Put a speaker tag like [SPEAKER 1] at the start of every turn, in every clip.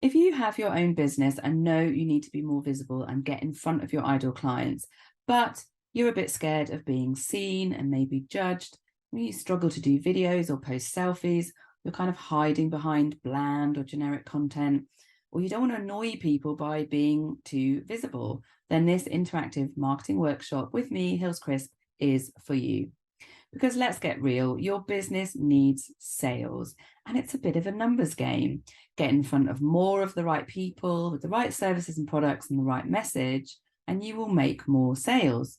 [SPEAKER 1] If you have your own business and know you need to be more visible and get in front of your ideal clients, but you're a bit scared of being seen and maybe judged, you struggle to do videos or post selfies, you're kind of hiding behind bland or generic content, or you don't want to annoy people by being too visible, then this interactive marketing workshop with me, Hills Crisp, is for you. Because let's get real, your business needs sales, and it's a bit of a numbers game. Get in front of more of the right people with the right services and products and the right message, and you will make more sales.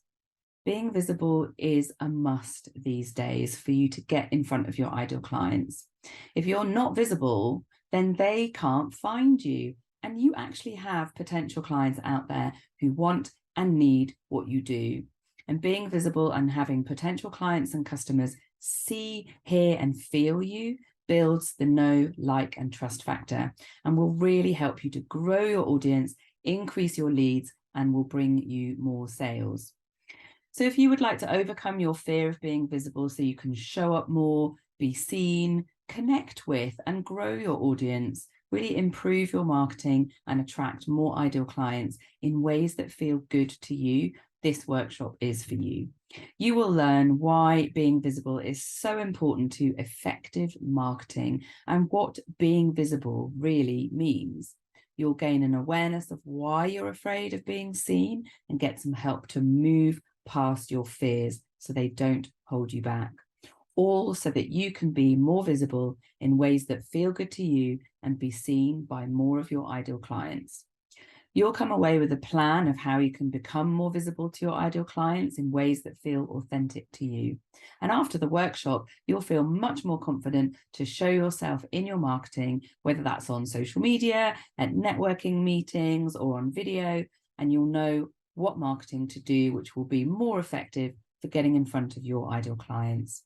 [SPEAKER 1] Being visible is a must these days for you to get in front of your ideal clients. If you're not visible, then they can't find you, and you actually have potential clients out there who want and need what you do. And being visible and having potential clients and customers see, hear, and feel you builds the know, like, and trust factor, and will really help you to grow your audience, increase your leads, and will bring you more sales. So if you would like to overcome your fear of being visible so you can show up more, be seen, connect with, and grow your audience, really improve your marketing and attract more ideal clients in ways that feel good to you, this workshop is for you. You will learn why being visible is so important to effective marketing and what being visible really means. You'll gain an awareness of why you're afraid of being seen and get some help to move past your fears so they don't hold you back. All so that you can be more visible in ways that feel good to you and be seen by more of your ideal clients. You'll come away with a plan of how you can become more visible to your ideal clients in ways that feel authentic to you. And after the workshop, you'll feel much more confident to show yourself in your marketing, whether that's on social media, at networking meetings, or on video, and you'll know what marketing to do, which will be more effective for getting in front of your ideal clients.